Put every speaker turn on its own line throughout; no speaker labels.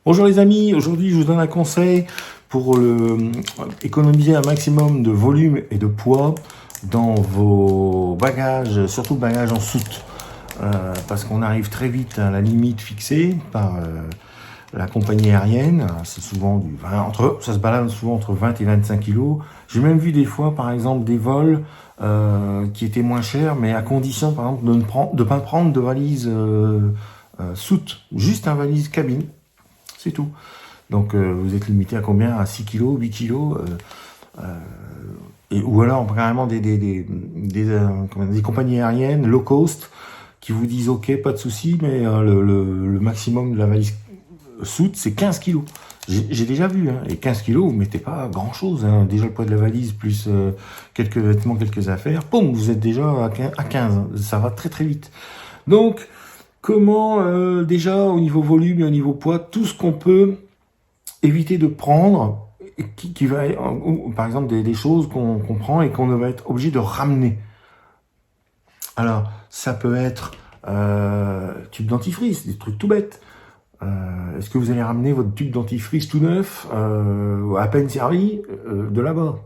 Bonjour les amis, aujourd'hui je vous donne un conseil pour économiser un maximum de volume et de poids dans vos bagages, surtout bagages en soute. Parce qu'on arrive très vite à la limite fixée par la compagnie aérienne. C'est souvent du 20, ça se balade souvent entre 20 et 25 kilos. J'ai même vu des fois par exemple des vols qui étaient moins chers, mais à condition par exemple de ne pas prendre de valise soute, juste un valise cabine. C'est tout. Donc vous êtes limité à combien? À 6 kilos, 8 kilos ou alors carrément des compagnies aériennes low cost qui vous disent ok, pas de souci, mais le maximum de la valise soute c'est 15 kilos. J'ai déjà vu, hein, et 15 kilos, vous mettez pas grand chose, hein. Déjà le poids de la valise plus quelques vêtements, quelques affaires, boum, vous êtes déjà à 15, ça va très très vite. Donc, comment déjà au niveau volume et au niveau poids, tout ce qu'on peut éviter de prendre, qui va, par exemple des choses qu'on prend et qu'on va être obligé de ramener. Alors, ça peut être tube dentifrice, des trucs tout bêtes. Est-ce que vous allez ramener votre tube dentifrice tout neuf, à peine servi, de là-bas?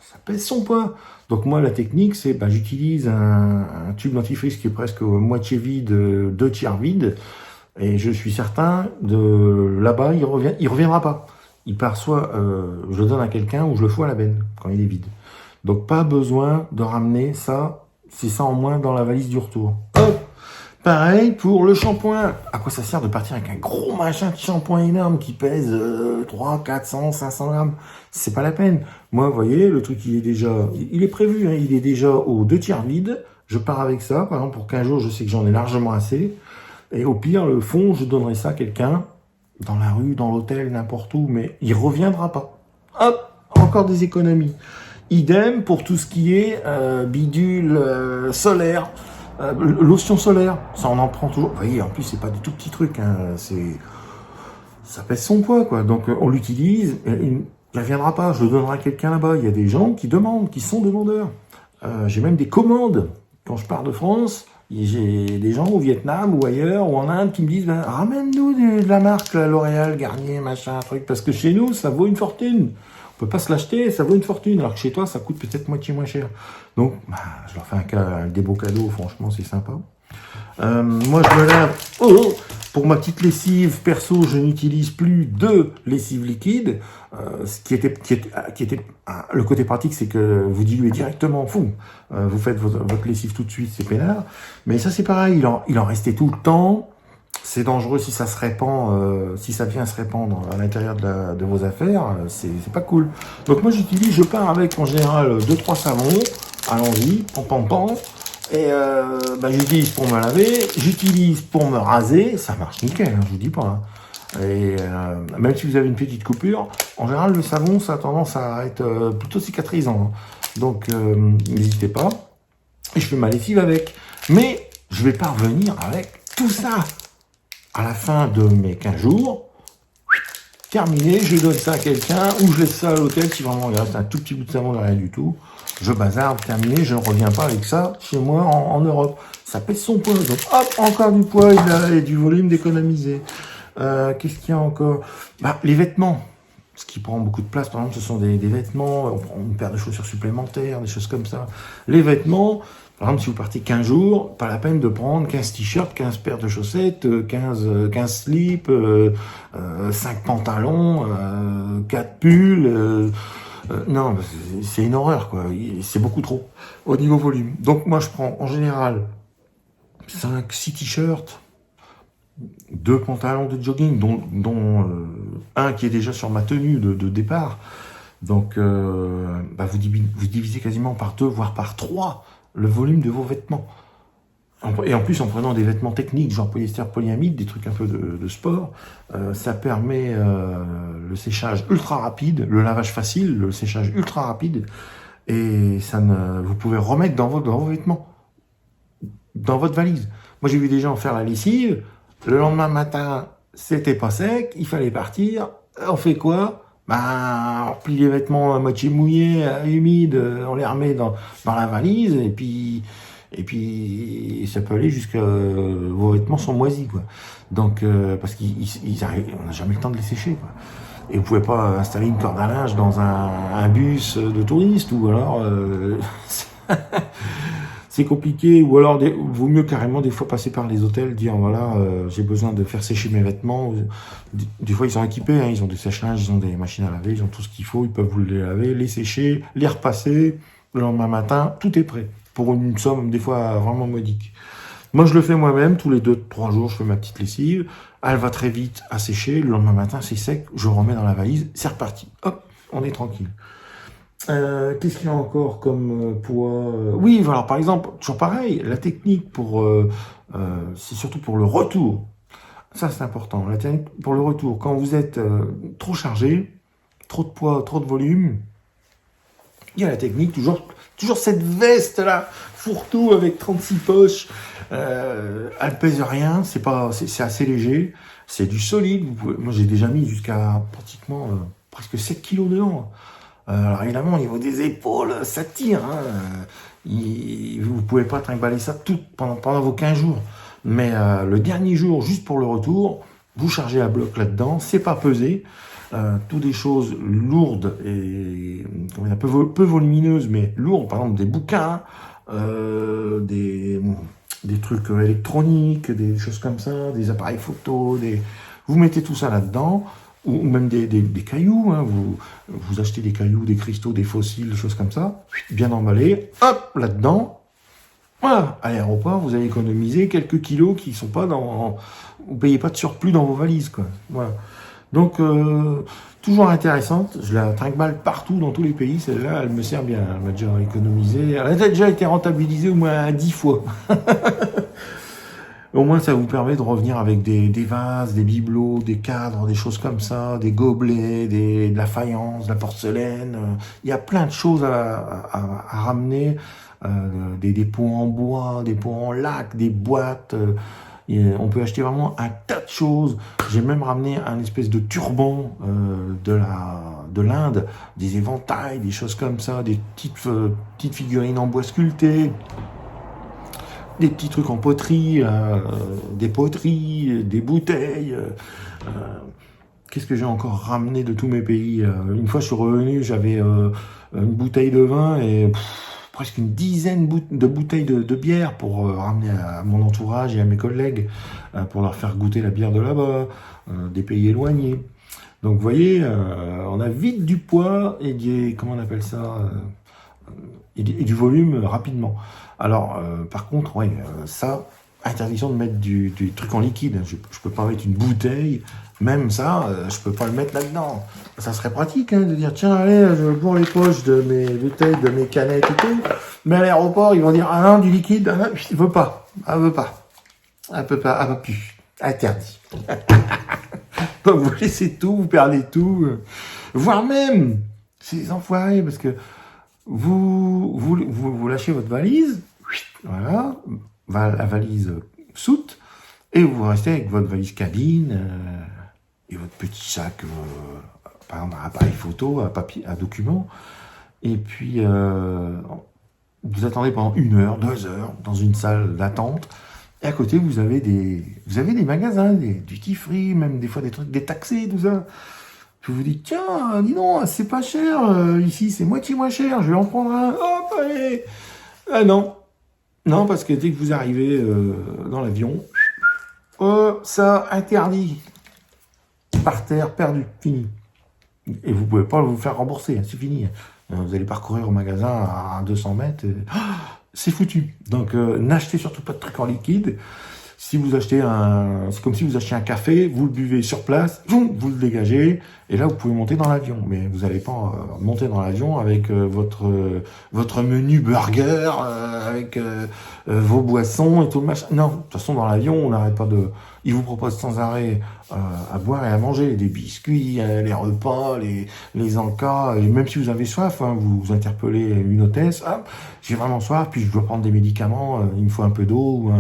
Ça pèse son poids. Donc moi, la technique, c'est j'utilise un tube dentifrice qui est presque moitié vide, 2/3 vide, et je suis certain de là-bas, il reviendra pas. Il part soit je le donne à quelqu'un ou je le fous à la benne quand il est vide. Donc pas besoin de ramener ça, c'est ça en moins dans la valise du retour. Hop. Pareil pour le shampoing. À quoi ça sert de partir avec un gros machin de shampoing énorme qui pèse 3, 400, 500 grammes? C'est pas la peine. Moi, vous voyez, le truc, il est prévu, hein, il est déjà aux 2/3 vide. Je pars avec ça, par exemple, pour 15 jours, je sais que j'en ai largement assez. Et au pire, le fond, je donnerai ça à quelqu'un, dans la rue, dans l'hôtel, n'importe où, mais il reviendra pas. Hop, encore des économies. Idem pour tout ce qui est bidule solaire. Lotion solaire, ça on en prend toujours. Vous voyez, en plus c'est pas des tout petits trucs, hein. Ça pèse son poids, quoi. Donc on l'utilise, il ne reviendra pas. Je le donnerai à quelqu'un là-bas. Il y a des gens qui demandent, qui sont demandeurs. J'ai même des commandes quand je pars de France. J'ai des gens au Vietnam ou ailleurs ou en Inde qui me disent ramène-nous de la marque L'Oréal, Garnier, machin, truc, parce que chez nous ça vaut une fortune. On peut pas se l'acheter, ça vaut une fortune, alors que chez toi, ça coûte peut-être moitié moins cher. Donc, je leur fais des beaux cadeaux, franchement, c'est sympa. Moi, je me lave. Pour ma petite lessive perso, je n'utilise plus de lessive liquide. Ce qui était le côté pratique, c'est que vous diluez directement, vous faites votre lessive tout de suite, c'est peinard. Mais ça, c'est pareil, il en restait tout le temps. C'est dangereux si ça se répand, si ça vient se répandre à l'intérieur de vos affaires, c'est pas cool. Donc moi je pars avec en général 2-3 savons, allons-y, pam. Et j'utilise pour me laver, j'utilise pour me raser, ça marche nickel, hein, je vous dis pas. Hein. Et même si vous avez une petite coupure, en général le savon ça a tendance à être plutôt cicatrisant. Hein. Donc n'hésitez pas. Et je fais ma lessive avec. Mais je vais pas revenir avec tout ça. À la fin de mes 15 jours, terminé, je donne ça à quelqu'un ou je laisse ça à l'hôtel si vraiment il reste un tout petit bout de savon, rien du tout. Je bazarde, terminé, je ne reviens pas avec ça chez moi en Europe. Ça pèse son poids, donc hop, encore du poids et du volume d'économiser. Qu'est-ce qu'il y a encore? Les vêtements. Ce qui prend beaucoup de place, par exemple, ce sont des vêtements, on prend une paire de chaussures supplémentaires, des choses comme ça. Les vêtements, par exemple, si vous partez 15 jours, pas la peine de prendre 15 t-shirts, 15 paires de chaussettes, 15 slips, 5 pantalons, 4 pulls. Non, c'est une horreur, quoi. C'est beaucoup trop au niveau volume. Donc moi, je prends en général 5-6 t-shirts, 2 pantalons de jogging, dont un qui est déjà sur ma tenue de départ. Donc, vous divisez quasiment par 2, voire par 3 le volume de vos vêtements. Et en plus, en prenant des vêtements techniques, genre polyester, polyamide, des trucs un peu de sport, ça permet le séchage ultra rapide, le lavage facile, le séchage ultra rapide, et vous pouvez remettre dans vos vêtements, dans votre valise. Moi, j'ai vu des gens faire la lessive, le lendemain matin, c'était pas sec, il fallait partir. On fait quoi? On replie les vêtements à moitié mouillés, humides, on les remet dans la valise, et puis Et puis, ça peut aller jusqu'à vos vêtements sont moisis, quoi. Donc, parce qu'ils arrivent, on n'a jamais le temps de les sécher, quoi. Et vous pouvez pas installer une corde à linge dans un bus de touristes, ou alors c'est compliqué, ou alors vaut mieux carrément des fois passer par les hôtels, dire voilà, j'ai besoin de faire sécher mes vêtements. Des fois ils sont équipés, hein, ils ont des sèche-linges, ils ont des machines à laver, ils ont tout ce qu'il faut, ils peuvent vous les laver, les sécher, les repasser, le lendemain matin, tout est prêt, pour une somme des fois vraiment modique. Moi je le fais moi-même, tous les 2-3 jours je fais ma petite lessive, elle va très vite à sécher, le lendemain matin c'est sec, je remets dans la valise, c'est reparti, hop, on est tranquille. Qu'est-ce qu'il y a encore comme poids Oui, voilà, par exemple, toujours pareil, la technique c'est surtout pour le retour. Ça, c'est important. La technique pour le retour, quand vous êtes trop chargé, trop de poids, trop de volume, il y a la technique, toujours cette veste-là, fourre-tout avec 36 poches, elle pèse rien, c'est assez léger, c'est du solide. Moi, j'ai déjà mis jusqu'à pratiquement presque 7 kilos dedans. Alors évidemment, au niveau des épaules, ça tire. Hein. Vous pouvez pas trimballer ça tout pendant vos 15 jours. Mais le dernier jour, juste pour le retour, vous chargez à bloc là-dedans. C'est pas pesé. Tout des choses lourdes et peu volumineuses, mais lourdes. Par exemple, des bouquins, des trucs électroniques, des choses comme ça, des appareils photo. Vous mettez tout ça là-dedans. Ou même des cailloux, hein. Vous achetez des cailloux, des cristaux, des fossiles, des choses comme ça, bien emballés, hop, là-dedans, voilà, à l'aéroport, vous allez économiser quelques kilos qui sont pas vous payez pas de surplus dans vos valises, quoi, voilà. Donc, toujours intéressante, je la trinque-balle partout dans tous les pays, celle-là, elle me sert bien, elle m'a déjà économisé, elle a déjà été rentabilisée au moins 10 fois. Au moins, ça vous permet de revenir avec des vases, des bibelots, des cadres, des choses comme ça, des gobelets, de la faïence, de la porcelaine. Il y a plein de choses à ramener. Des pots en bois, des pots en lac, des boîtes. On peut acheter vraiment un tas de choses. J'ai même ramené un espèce de turban de l'Inde, des éventails, des choses comme ça, des petites figurines en bois sculpté. Des petits trucs en poterie, des poteries, des bouteilles. Qu'est-ce que j'ai encore ramené de tous mes pays Une fois, je suis revenu, j'avais une bouteille de vin et presque une dizaine de bouteilles de bière pour ramener à mon entourage et à mes collègues, pour leur faire goûter la bière de là-bas, des pays éloignés. Donc, vous voyez, on a vite du poids et comment on appelle ça et du volume rapidement. Alors, par contre, ouais, ça, interdiction de mettre du truc en liquide. Je peux pas mettre une bouteille, même ça, je peux pas le mettre là-dedans. Ça serait pratique, hein, de dire, tiens, allez, je bourre les poches de mes bouteilles, de mes canettes et tout. Mais à l'aéroport, ils vont dire, ah non, du liquide, ah, il veut pas, elle veut pas, elle peut pas, elle va plus, interdit. Donc, vous laissez tout, vous perdez tout, voire même, c'est des enfoirés, parce que vous lâchez votre valise, voilà, la valise soute, et vous restez avec votre valise cabine et votre petit sac, par exemple un appareil photo, un papier, un document, et puis vous attendez pendant 1 heure, 2 heures dans une salle d'attente, et à côté vous avez des magasins, du duty-free, même des fois des trucs détaxés, tout ça. Je vous dis, tiens, dis donc, c'est pas cher, ici, c'est moitié moins cher, je vais en prendre un, hop, allez. Ah non, parce que dès que vous arrivez dans l'avion, ça, interdit, par terre, perdu, fini. Et vous pouvez pas vous faire rembourser, hein, c'est fini. Vous allez parcourir au magasin à 200 mètres, c'est foutu. Donc, n'achetez surtout pas de trucs en liquide. Si vous achetez c'est comme si vous achetiez un café, vous le buvez sur place, vous le dégagez, et là vous pouvez monter dans l'avion. Mais vous n'allez pas monter dans l'avion avec votre menu burger, avec vos boissons et tout le machin. Non, de toute façon dans l'avion, on n'arrête pas ils vous proposent sans arrêt à boire et à manger, des biscuits, les repas, les encas, et même si vous avez soif, hein, vous interpellez une hôtesse, ah, j'ai vraiment soif, puis je dois prendre des médicaments, il me faut un peu d'eau,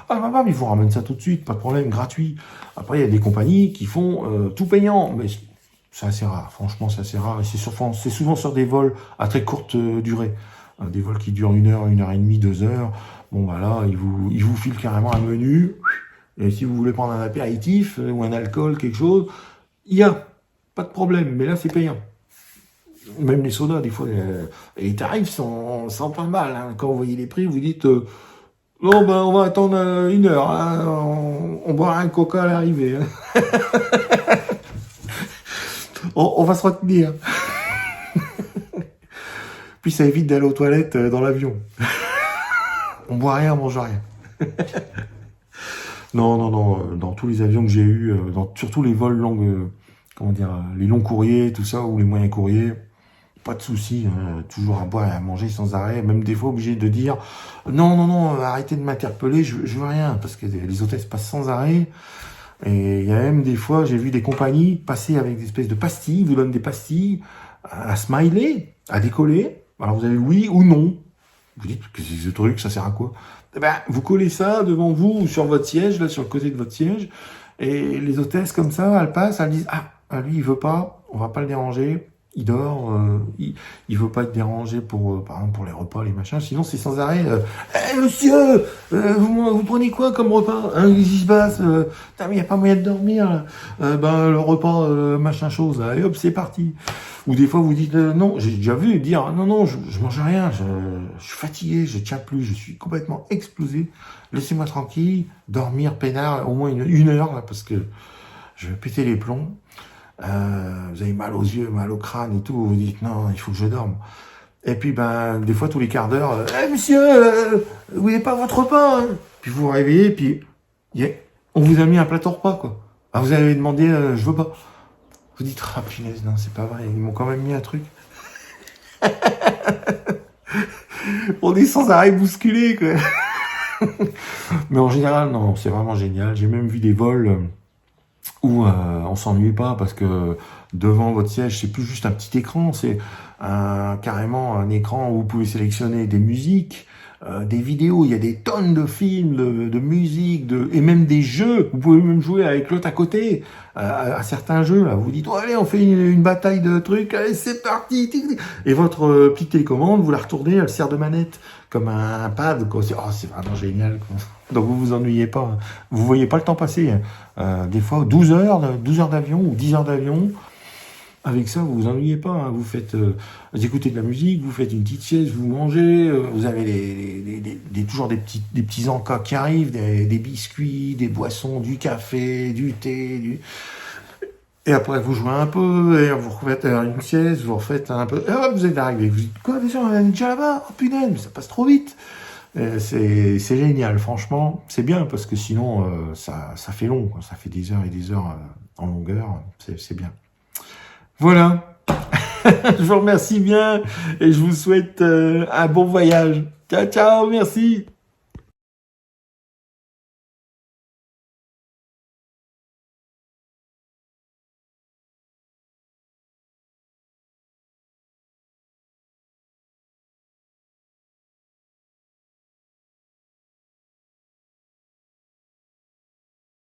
mais ils vous ramènent ça tout de suite, pas de problème, gratuit. Après, il y a des compagnies qui font tout payant, mais c'est assez rare, franchement, c'est assez rare, et c'est souvent sur des vols à très courte durée. Des vols qui durent 1 heure, 1 heure et demie, 2 heures. Bon, bah là, il vous file carrément un menu. Et si vous voulez prendre un apéritif ou un alcool, quelque chose, il y a. Pas de problème. Mais là, c'est payant. Même les sodas, des fois, les tarifs sont pas mal. Hein. Quand vous voyez les prix, vous dites non, ben, on va attendre 1 heure. Hein. On boira un coca à l'arrivée. Hein. On va se retenir. Puis ça évite d'aller aux toilettes dans l'avion. On boit rien, on mange rien. Non, non, non. Dans tous les avions que j'ai eus, surtout les vols longs, comment dire, les longs courriers, tout ça, ou les moyens courriers, pas de souci. Hein, toujours à boire et à manger sans arrêt. Même des fois obligé de dire non, non, non, arrêtez de m'interpeller, je veux rien, parce que les hôtesses passent sans arrêt. Et il y a même des fois, j'ai vu des compagnies passer avec des espèces de pastilles, ils vous donnent des pastilles à smiler, à décoller. Alors vous avez oui ou non. Vous dites que c'est ce truc, ça sert à quoi? Eh ben, vous collez ça devant vous ou sur votre siège, là, sur le côté de votre siège, et les hôtesses comme ça, elles passent, elles disent ah, lui il veut pas, on va pas le déranger, il dort, il veut pas être dérangé pour, par exemple pour les repas, les machins, sinon c'est sans arrêt. Monsieur, vous prenez quoi comme repas? Hein, qu'est-ce qui se passe? Putain, mais y a pas moyen de dormir. Là. Ben le repas, machin chose. Là, et hop, c'est parti. Ou des fois vous dites non, j'ai déjà vu dire non, non, je mange rien, je suis fatigué, je tiens plus, je suis complètement explosé. Laissez-moi tranquille, dormir peinard au moins une heure là parce que je vais péter les plombs. Vous avez mal aux yeux, mal au crâne et tout, vous dites non, il faut que je dorme. Et puis ben des fois tous les quarts d'heure, monsieur, vous n'avez pas votre repas hein. Puis vous vous réveillez, puis on vous a mis un plateau repas quoi. Ah, vous avez demandé, je veux pas. Vous dites ah punaise, non c'est pas vrai, ils m'ont quand même mis un truc. On est sans arrêt bousculé quoi. Mais en général non, c'est vraiment génial. J'ai même vu des vols où on s'ennuie pas parce que devant votre siège, c'est plus juste un petit écran, c'est carrément un écran où vous pouvez sélectionner des musiques, des vidéos, il y a des tonnes de films, de musique, et même des jeux. Vous pouvez même jouer avec l'autre à côté, à certains jeux. Là, vous dites, oh, allez, on fait une bataille de trucs, allez, c'est parti. Et votre petite télécommande, vous la retournez, elle sert de manette, comme un pad. Quoi. C'est vraiment génial. Quoi. Donc vous vous ennuyez pas. Hein. Vous voyez pas le temps passer. Des fois, 12 heures d'avion ou 10 heures d'avion. Avec ça, vous vous ennuyez pas. Hein. Vous faites, vous écoutez de la musique, vous faites une petite sieste, vous mangez. Vous avez toujours des petits encas qui arrivent, des biscuits, des boissons, du café, du thé. Et après, vous jouez un peu, et vous refaites une sieste, vous refaites un peu. Et hop, vous êtes arrivé. Vous dites quoi déjà, on est déjà là-bas. Oh punaise, ça passe trop vite. C'est génial, franchement, c'est bien parce que sinon ça fait long, quoi. Ça fait des heures et des heures en longueur, c'est bien. Voilà, je vous remercie bien et je vous souhaite un bon voyage. Ciao, ciao, merci.